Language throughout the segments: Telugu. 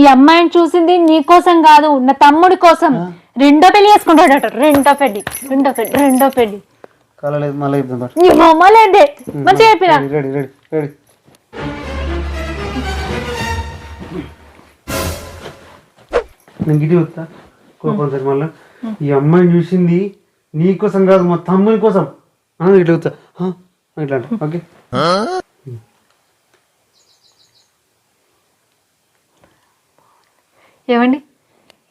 ఈ అమ్మాయిని చూసింది నీ కోసం కాదు, నా తమ్ముడి కోసం. రెండో పెళ్లి చేసుకుంటాడట. రెండో పెళ్లి కలలేదు మళ్ళీ ఇద్దాం నీ బొమ్మలేదే మంచిగా చెప్పినా. Ready ready ready. నేను గిటి వస్తా కోపం సార్ మళ్ళీ. ఈ అమ్మాయిని చూసింది నీ కోసం కాదు, మా తమ్ముని కోసం. ఇట్లా వస్తా ఇట్లా అంట. ఓకే ఏమండి,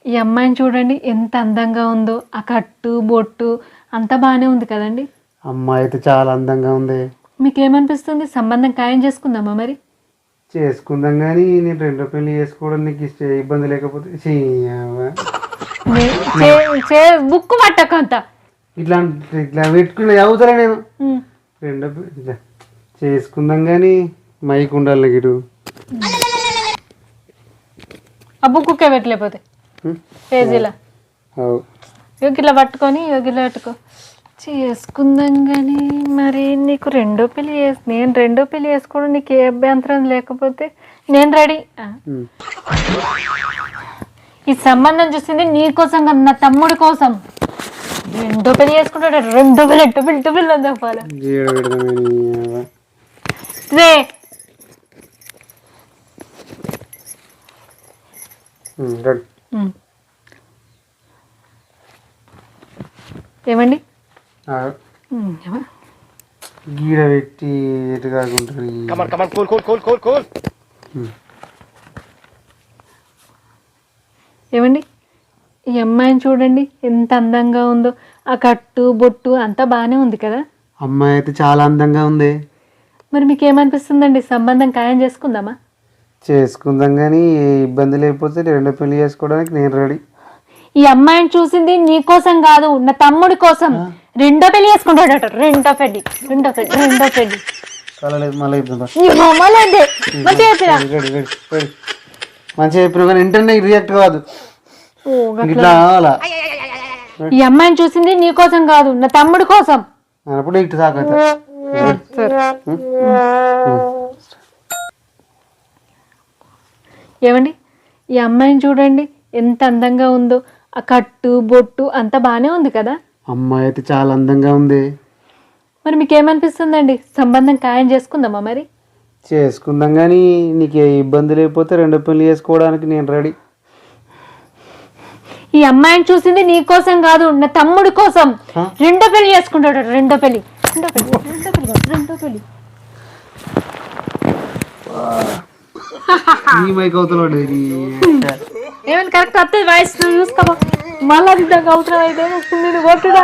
ఈ అమ్మాయిని చూడండి ఎంత అందంగా ఉందో. ఆ కట్టు బొట్టు అంతా బాగానే ఉంది కదండి. అమ్మాయి అయితే చాలా అందంగా ఉంది. మీకేమనిపిస్తుంది? సంబంధం ఖాయం చేసుకుందామా మరి? చేసుకుందాం కానీ నేను రెండో పెళ్లి చేసుకోవడం నీకు ఇబ్బంది లేకపోతే బుక్ పట్టకంత ఇట్లా ఇట్లా పెట్టుకునే అవుతారా నేను. రెండో ఇట్లా చేసుకుందాం కానీ మైక్ ఉండాలి గిటు. ఆ బుక్కే పెట్టలేకపోతే పేజీలా యోగిలా పట్టుకొని యోగిలా పట్టుకో చేసుకుందాం. కానీ మరి నీకు నేను రెండో పెళ్లి చేసుకోవడం నీకు ఏ అభ్యంతరం లేకపోతే నేను రెడీ. ఈ సంబంధం చూసింది నీ కోసం కదా, నా తమ్ముడి కోసం. రెండో పెళ్లి చేసుకుంటాడు. రెండో పెళ్లి అని చెప్పాలి. ఏమండి గీడ పెట్టి ఎటు కాకుంటుంది. ఏమండి, ఈ అమ్మాయిని చూడండి ఎంత అందంగా ఉందో. ఆ కట్టు బొట్టు అంతా బాగానే ఉంది కదా. అమ్మాయి అయితే చాలా అందంగా ఉంది. మరి మీకు ఏమనిపిస్తుందండి? సంబంధం ఖాయం చేసుకుందామా? చేసుకుందాం కానీ ఏ ఇబ్బంది లేకపోతే రెండో పెళ్లి చేసుకోవడానికి నేను రెడీ. ఈ అమ్మాయిని చూసింది నీ కోసం కాదు, నా తమ్ముడి కోసం. రెండో పెళ్లి చేసుకుంటాడట. రెండో పెళ్లి కలలేదు మళ్ళీ ఇద్దాం. మంచిగా చెప్పినా. మంచిగా చెప్పినా కానీ ఇంటర్నెట్ రియాక్ట్ కాదు. ఇట్లా అలా ఈ అమ్మాయిని చూసింది నీ కోసం కాదు, నా తమ్ముడి కోసం. అప్పుడు ఇటు సాకత. ఏమండి, ఈ అమ్మాయిని చూడండి ఎంత అందంగా ఉందో. ఆ కట్టు బొట్టు అంతా బాగానే ఉంది కదా. అమ్మాయి అయితే చాలా అందంగా ఉంది. మరి మీకు ఏమనిపిస్తుందండి? సంబంధం ఖాయం చేసుకుందామా మరి? చేసుకుందాం కానీ నీకు ఏ ఇబ్బంది లేకపోతే రెండో పెళ్లి చేసుకోవడానికి నేను రెడీ. ఈ అమ్మాయిని చూసింది నీ కోసం కాదు, నా తమ్ముడి కోసం. రెండో పెళ్లి చేసుకుంటాడు. రెండో పెళ్లి ఏమైనా కరెక్ట్ వస్తుంది వాయిస్ చూసుకోబో. మళ్ళీ అవసరం అయితే నేను కొట్టుడా,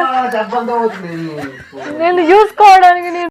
నేను చూసుకోవడానికి